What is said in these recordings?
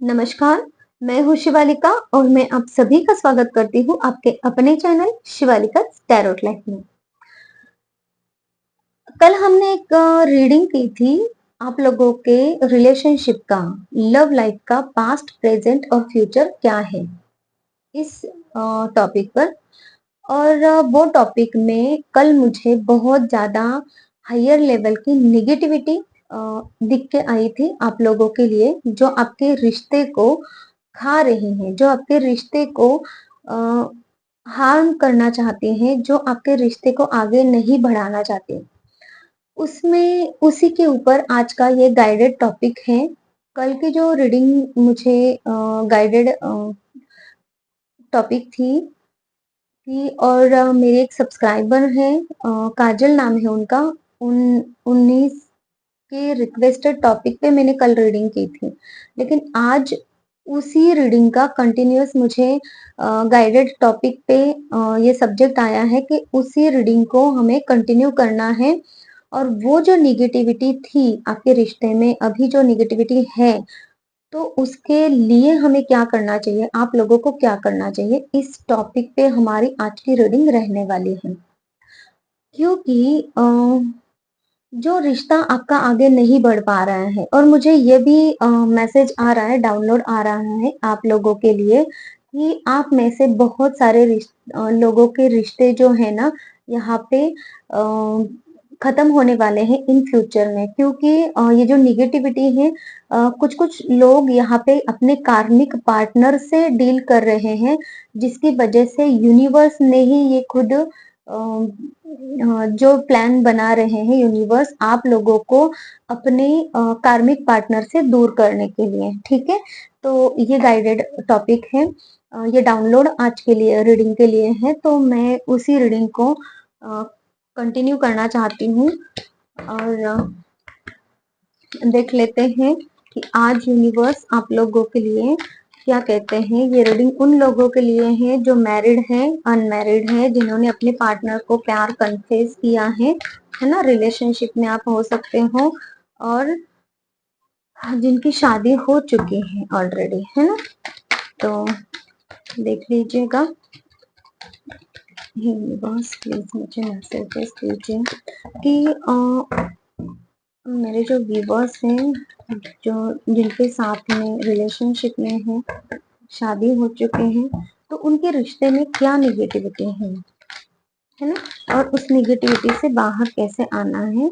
नमस्कार, मैं हूँ शिवालिका और मैं आप सभी का स्वागत करती हूँ आपके अपने चैनल शिवालिका टैरोट लाइफ में। कल हमने एक रीडिंग की थी आप लोगों के रिलेशनशिप का, लव लाइफ का पास्ट, प्रेजेंट और फ्यूचर क्या है, इस टॉपिक पर। और वो टॉपिक में कल मुझे बहुत ज्यादा हायर लेवल की निगेटिविटी दिख के आई थी आप लोगों के लिए, जो आपके रिश्ते को खा रही हैं, जो आपके रिश्ते को हार्म करना चाहती हैं, जो आपके रिश्ते को आगे नहीं बढ़ाना चाहती। उसमें उसी के ऊपर आज का ये गाइडेड टॉपिक है। कल की जो रीडिंग मुझे गाइडेड टॉपिक थी कि, और मेरे एक सब्सक्राइबर हैं, काजल नाम है उनका, उन 19 के रिक्वेस्टेड टॉपिक पे मैंने कल रीडिंग की थी। लेकिन आज उसी रीडिंग का कंटिन्यूअस मुझे गाइडेड टॉपिक पे ये सब्जेक्ट आया है कि उसी रीडिंग को हमें कंटिन्यू करना है। और वो जो निगेटिविटी थी आपके रिश्ते में, अभी जो निगेटिविटी है, तो उसके लिए हमें क्या करना चाहिए, आप लोगों को क्या करना चाहिए, इस टॉपिक पे हमारी आज की रीडिंग रहने वाली है। क्योंकि जो रिश्ता आपका आगे नहीं बढ़ पा रहा है, और मुझे ये भी मैसेज आ रहा है, डाउनलोड आ रहा है आप लोगों के लिए कि आप में से बहुत सारे लोगों के रिश्ते जो है ना, यहाँ पे खत्म होने वाले हैं इन फ्यूचर में। क्योंकि ये जो निगेटिविटी है, कुछ कुछ लोग यहाँ पे अपने कार्मिक पार्टनर से डील कर रहे हैं, जिसकी वजह से यूनिवर्स ने ही ये खुद जो प्लान बना रहे हैं यूनिवर्स आप लोगों को अपने कार्मिक पार्टनर से दूर करने के लिए। ठीक है, तो ये गाइडेड टॉपिक है, ये डाउनलोड आज के लिए रीडिंग के लिए है, तो मैं उसी रीडिंग को कंटिन्यू करना चाहती हूँ। और देख लेते हैं कि आज यूनिवर्स आप लोगों के लिए क्या कहते हैं। ये रीडिंग उन लोगों के लिए है जो मैरिड है, अनमैरिड है, जिन्होंने अपने पार्टनर को प्यार कन्फेस किया है ना, रिलेशनशिप में आप हो सकते हो, और जिनकी शादी हो चुकी है ऑलरेडी, है ना। तो देख लीजिएगा, यूनिवर्स प्लीज मुझे मैसेजेस दीजिए कि मेरे जो व्यूवर्स हैं, जो जिनके साथ में रिलेशनशिप में है, शादी हो चुके हैं, तो उनके रिश्ते में क्या निगेटिविटी है ना, और उस निगेटिविटी से बाहर कैसे आना है।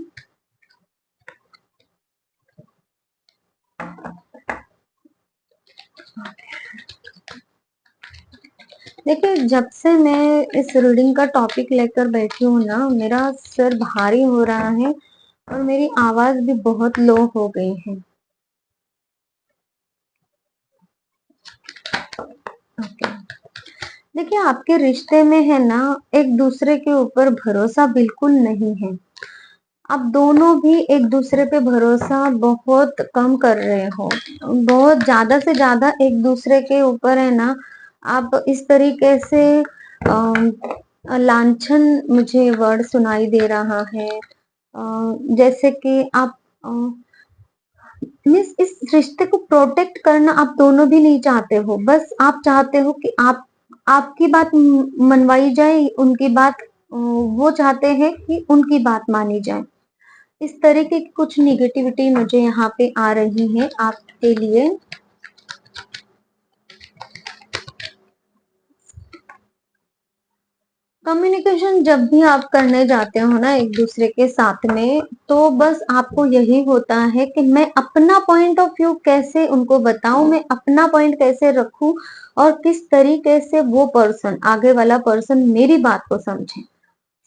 देखिए, जब से मैं इस रीडिंग का टॉपिक लेकर बैठी हूँ ना, मेरा सर भारी हो रहा है और मेरी आवाज भी बहुत लो हो गई है। ओके, देखिए, आपके रिश्ते में है ना, एक दूसरे के ऊपर भरोसा बिल्कुल नहीं है। आप दोनों भी एक दूसरे पे भरोसा बहुत कम कर रहे हो, बहुत ज्यादा से ज्यादा एक दूसरे के ऊपर है ना, आप इस तरीके से लांछन, मुझे वर्ड सुनाई दे रहा है, जैसे कि आप मीन्स इस रिश्ते को प्रोटेक्ट करना आप दोनों भी नहीं चाहते हो। बस आप चाहते हो कि आपकी बात मनवाई जाए, उनकी बात वो चाहते हैं कि उनकी बात मानी जाए। इस तरीके की कुछ निगेटिविटी मुझे यहाँ पे आ रही है आपके लिए। कम्युनिकेशन जब भी आप करने जाते हो ना एक दूसरे के साथ में, तो बस आपको यही होता है कि मैं अपना पॉइंट ऑफ व्यू कैसे उनको बताऊं, मैं अपना पॉइंट कैसे रखूं, और किस तरीके से वो पर्सन, आगे वाला पर्सन मेरी बात को समझे।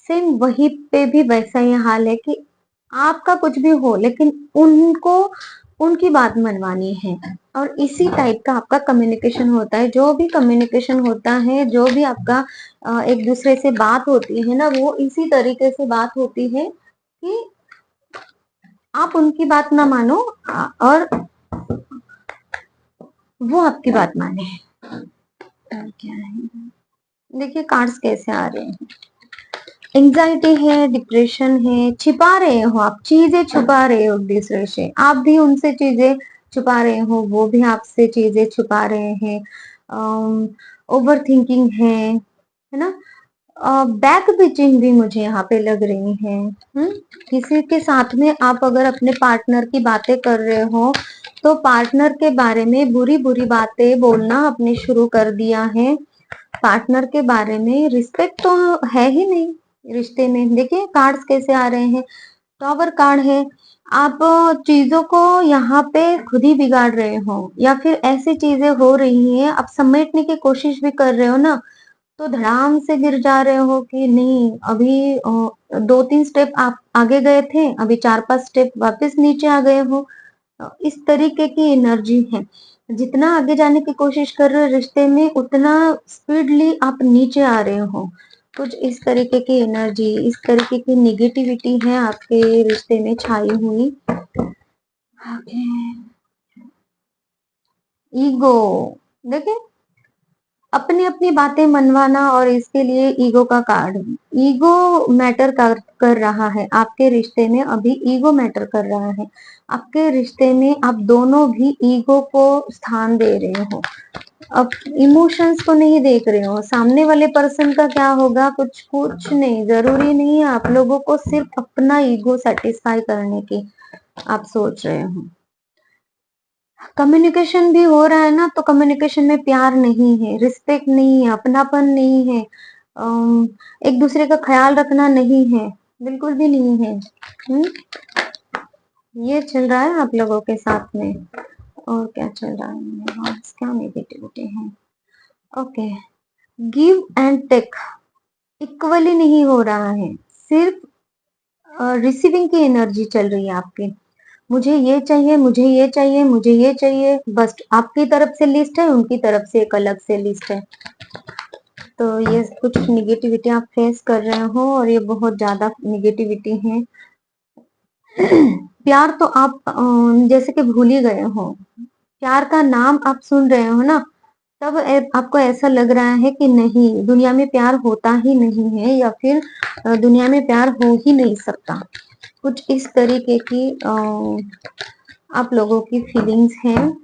सेम वही पे भी वैसा ही हाल है कि आपका कुछ भी हो, लेकिन उनको उनकी बात मनवानी है। और इसी टाइप का आपका कम्युनिकेशन होता है। जो भी कम्युनिकेशन होता है, जो भी आपका एक दूसरे से बात होती है ना, वो इसी तरीके से बात होती है कि आप उनकी बात ना मानो और वो आपकी बात माने। क्या है, देखिए कार्ड्स कैसे आ रहे हैं। एंजाइटी है, डिप्रेशन है, छिपा रहे हो आप, चीजें छुपा रहे हो एक दूसरे से, आप भी उनसे चीजें छुपा रहे हो, वो भी आपसे चीजें छुपा रहे हैं। ओवर थिंकिंग है ना। बैक बिचिंग भी मुझे यहाँ पे लग रही है। किसी के साथ में आप अगर अपने पार्टनर की बातें कर रहे हो तो पार्टनर के बारे में बुरी बुरी बातें बोलना आपने शुरू कर दिया है। पार्टनर के बारे में रिस्पेक्ट तो है ही नहीं रिश्ते में। देखिए कार्ड्स कैसे आ रहे हैं, टॉवर कार्ड है। आप चीजों को यहाँ पे खुद ही बिगाड़ रहे हो, या फिर ऐसी चीजें हो रही हैं आप समेटने की कोशिश भी कर रहे हो ना, तो धड़ाम से गिर जा रहे हो कि नहीं। अभी 2-3 स्टेप आप आगे गए थे, अभी 4-5 स्टेप वापस नीचे आ गए हो। इस तरीके की एनर्जी है। जितना आगे जाने की कोशिश कर रहे हो रिश्ते में, उतना स्पीडली आप नीचे आ रहे हो। कुछ इस तरीके की एनर्जी, इस तरीके की निगेटिविटी है आपके रिश्ते में छाई हुई। ईगो, देखिए अपनी अपनी बातें मनवाना, और इसके लिए ईगो का कार्ड। ईगो मैटर कर रहा है आपके रिश्ते में। अभी ईगो मैटर कर रहा है आपके रिश्ते में। आप दोनों भी ईगो को स्थान दे रहे हो, अब इमोशंस को नहीं देख रहे हो। सामने वाले पर्सन का क्या होगा, कुछ कुछ नहीं, जरूरी नहीं है। आप लोगों को सिर्फ अपना ईगो सेटिस्फाई करने की आप सोच रहे हो। कम्युनिकेशन भी हो रहा है ना, तो कम्युनिकेशन में प्यार नहीं है, रिस्पेक्ट नहीं है, अपनापन नहीं है, एक दूसरे का ख्याल रखना नहीं है, बिल्कुल भी नहीं है। ये चल रहा है आप लोगों के साथ में। और क्या चल रहा है, हाँ, क्या नेगेटिविटी है। Okay, give and take equally नहीं हो रहा है, सिर्फ रिसीविंग की एनर्जी चल रही है आपकी। मुझे ये चाहिए, मुझे ये चाहिए, मुझे ये चाहिए, बस आपकी तरफ से लिस्ट है, उनकी तरफ से एक अलग से लिस्ट है। तो ये कुछ निगेटिविटी आप फेस कर रहे हो, और ये बहुत ज्यादा निगेटिविटी है। प्यार तो आप जैसे कि भूल ही गए हो। प्यार का नाम आप सुन रहे हो ना, तब आपको ऐसा लग रहा है कि नहीं, दुनिया में प्यार होता ही नहीं है, या फिर दुनिया में प्यार हो ही नहीं सकता। कुछ इस तरीके की आप लोगों की फीलिंग्स हैं।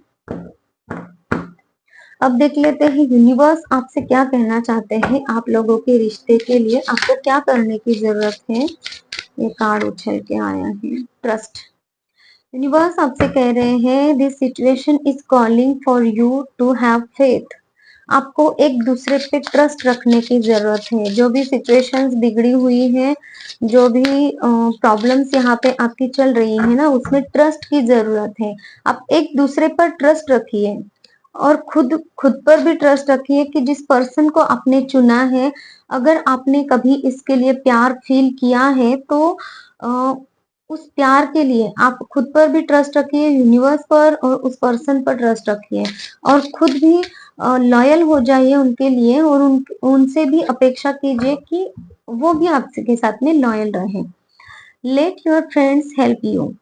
अब देख लेते हैं यूनिवर्स आपसे क्या कहना चाहते हैं। आप लोगों के रिश्ते के लिए आपको क्या करने की जरूरत है। ये कार्ड उछल के आया है, ट्रस्ट। यूनिवर्स आपसे कह रहे हैं this situation is calling for you to have faith. आपको एक दूसरे पे ट्रस्ट रखने की जरूरत है। जो भी सिचुएशंस बिगड़ी हुई है, जो भी प्रॉब्लम्स यहाँ पे आपकी चल रही है ना, उसमें ट्रस्ट की जरूरत है। आप एक दूसरे पर ट्रस्ट रखिए, और खुद खुद पर भी ट्रस्ट रखिए कि जिस पर्सन को आपने चुना है, अगर आपने कभी इसके लिए प्यार फील किया है, तो उस प्यार के लिए आप खुद पर भी ट्रस्ट रखिए, यूनिवर्स पर और उस पर्सन पर ट्रस्ट रखिए, और खुद भी लॉयल हो जाइए उनके लिए, और उनसे भी अपेक्षा कीजिए कि वो भी आपके साथ में लॉयल रहे। Let your friends help you,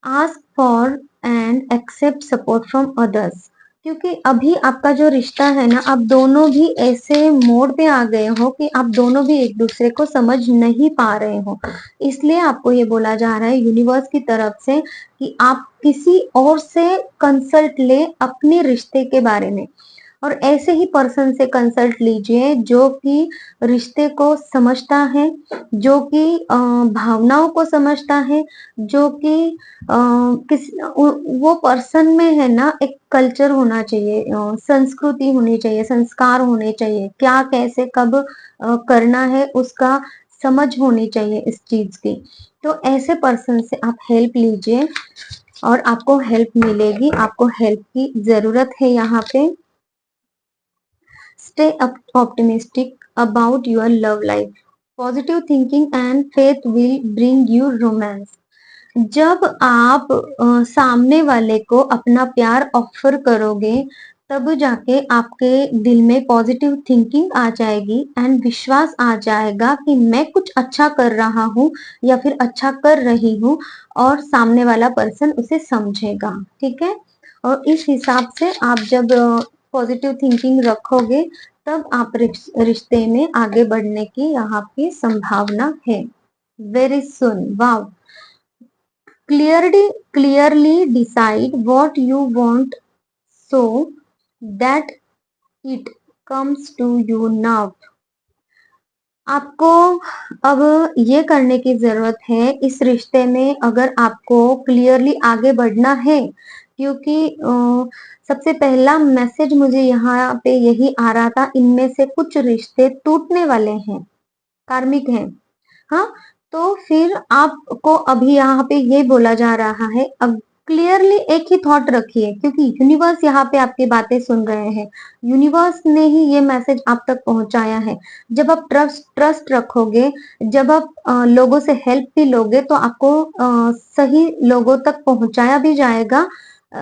ask for and accept support from others. क्योंकि अभी आपका जो रिश्ता है ना, आप दोनों भी ऐसे मोड पे आ गए हो कि आप दोनों भी एक दूसरे को समझ नहीं पा रहे हो। इसलिए आपको ये बोला जा रहा है यूनिवर्स की तरफ से कि आप किसी और से कंसल्ट ले अपने रिश्ते के बारे में, और ऐसे ही पर्सन से कंसल्ट लीजिए जो कि रिश्ते को समझता है, जो कि भावनाओं को समझता है, जो कि वो पर्सन में है ना एक कल्चर होना चाहिए, संस्कृति होनी चाहिए, संस्कार होने चाहिए, क्या कैसे कब करना है उसका समझ होनी चाहिए इस चीज की। तो ऐसे पर्सन से आप हेल्प लीजिए, और आपको हेल्प मिलेगी। आपको हेल्प की जरूरत है यहाँ पे। Stay optimistic about your love life. Positive thinking and faith will bring you romance. जब आप सामने वाले को अपना प्यार ऑफर करोगे, तब जाके आपके दिल में पॉजिटिव थिंकिंग आ जाएगी, एंड विश्वास आ जाएगा कि मैं कुछ अच्छा कर रहा हूँ या फिर अच्छा कर रही हूँ, और सामने वाला पर्सन उसे समझेगा। ठीक है, और इस हिसाब से आप जब पॉजिटिव थिंकिंग रखोगे, तब आप रिश्ते में आगे बढ़ने की यहाँ की संभावना है। Very soon, wow, clearly decide what you want so that it comes to you now. आपको अब ये करने की जरूरत है इस रिश्ते में, अगर आपको क्लियरली आगे बढ़ना है, क्योंकि सबसे पहला मैसेज मुझे यहाँ पे यही आ रहा था, इनमें से कुछ रिश्ते टूटने वाले हैं, कार्मिक हैं। हाँ, तो फिर आपको अभी यहाँ पे ये बोला जा रहा है, अब क्लियरली एक ही थॉट रखिए, क्योंकि यूनिवर्स यहाँ पे आपकी बातें सुन रहे हैं। यूनिवर्स ने ही ये मैसेज आप तक पहुंचाया है। जब आप ट्रस्ट रखोगे, जब आप लोगों से हेल्प भी लोगे, तो आपको सही लोगों तक पहुंचाया भी जाएगा।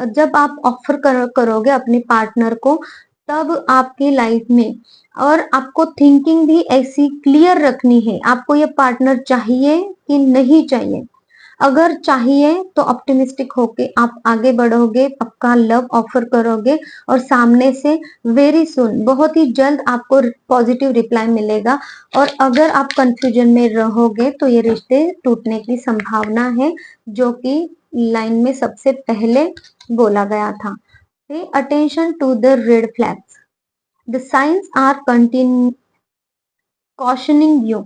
जब आप ऑफर करोगे अपने पार्टनर को, तब आपकी लाइफ में, और आपको थिंकिंग भी ऐसी क्लियर रखनी है, आपको ये पार्टनर चाहिए कि नहीं चाहिए। अगर चाहिए तो ऑप्टिमिस्टिक होके आप आगे बढ़ोगे, पक्का लव ऑफर करोगे, और सामने से वेरी सुन, बहुत ही जल्द आपको पॉजिटिव रिप्लाई मिलेगा। और अगर आप कंफ्यूजन में रहोगे तो ये रिश्ते टूटने की संभावना है, जो कि लाइन में सबसे पहले बोला गया था। Pay attention to the red flags, the signs are cautioning you.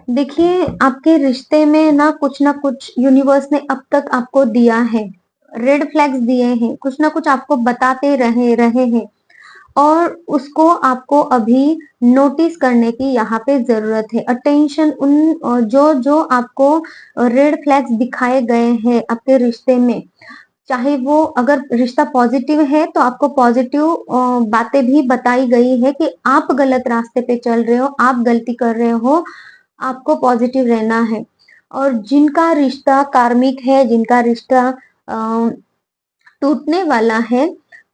देखिए, आपके रिश्ते में ना कुछ यूनिवर्स ने अब तक आपको दिया है, रेड फ्लैग्स दिए हैं, कुछ ना कुछ आपको बताते रहे हैं, और उसको आपको अभी नोटिस करने की यहाँ पे जरूरत है। अटेंशन उन जो जो आपको रेड फ्लैग्स दिखाए गए हैं आपके रिश्ते में, चाहे वो, अगर रिश्ता पॉजिटिव है तो आपको पॉजिटिव बातें भी बताई गई है कि आप गलत रास्ते पे चल रहे हो, आप गलती कर रहे हो, आपको पॉजिटिव रहना है। और जिनका रिश्ता कार्मिक है, जिनका रिश्ता टूटने वाला है,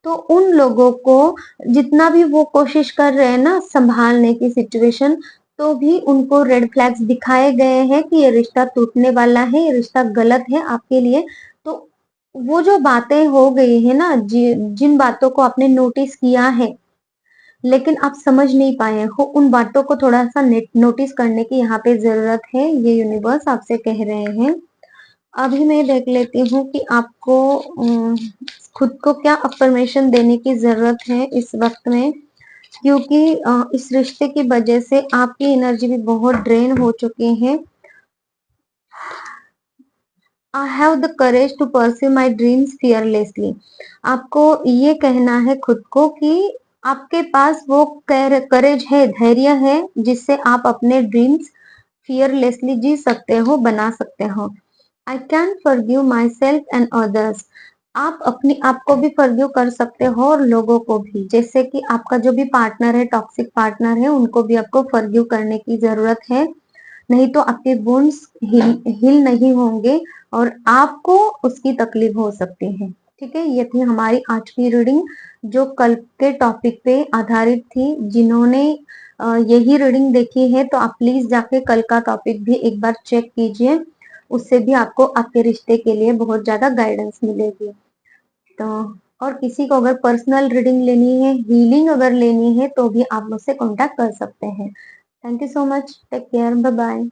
तो उन लोगों को जितना भी वो कोशिश कर रहे हैं ना संभालने की सिचुएशन, तो भी उनको रेड फ्लैग्स दिखाए गए हैं कि ये रिश्ता टूटने वाला है, ये रिश्ता गलत है आपके लिए। तो वो जो बातें हो गई है ना, जिन बातों को आपने नोटिस किया है लेकिन आप समझ नहीं पाए हो, उन बातों को थोड़ा सा नोटिस करने की यहाँ पे जरूरत है, ये यूनिवर्स आपसे कह रहे हैं। अभी मैं देख लेती हूँ कि आपको खुद को क्या अफर्मेशन देने की जरूरत है इस वक्त में, क्योंकि इस रिश्ते की वजह से आपकी एनर्जी भी बहुत ड्रेन हो चुकी है। I have the courage to pursue my dreams fearlessly. आपको ये कहना है खुद को कि आपके पास वो करेज है, धैर्य है, जिससे आप अपने ड्रीम्स फियरलेसली जी सकते हो, बना सकते हो। I can forgive my self and others. आप अपने आप को भी फॉरगिव कर सकते हो और लोगों को भी, जैसे कि आपका जो भी पार्टनर है, टॉक्सिक पार्टनर है, उनको भी आपको फॉरगिव करने की जरूरत है, नहीं तो आपके वुंड्स हिल नहीं होंगे और आपको उसकी तकलीफ हो सकती है। ठीक है, ये थी हमारी आज की रीडिंग, जो कल के टॉपिक पे आधारित थी। जिन्होंने यही रीडिंग देखी है तो आप प्लीज जाके कल का टॉपिक भी एक बार चेक कीजिए, उससे भी आपको आपके रिश्ते के लिए बहुत ज्यादा गाइडेंस मिलेगी। तो और किसी को अगर पर्सनल रीडिंग लेनी है, हीलिंग अगर लेनी है, तो भी आप मुझसे कांटेक्ट कर सकते हैं। Thank you so much, take care, bye bye.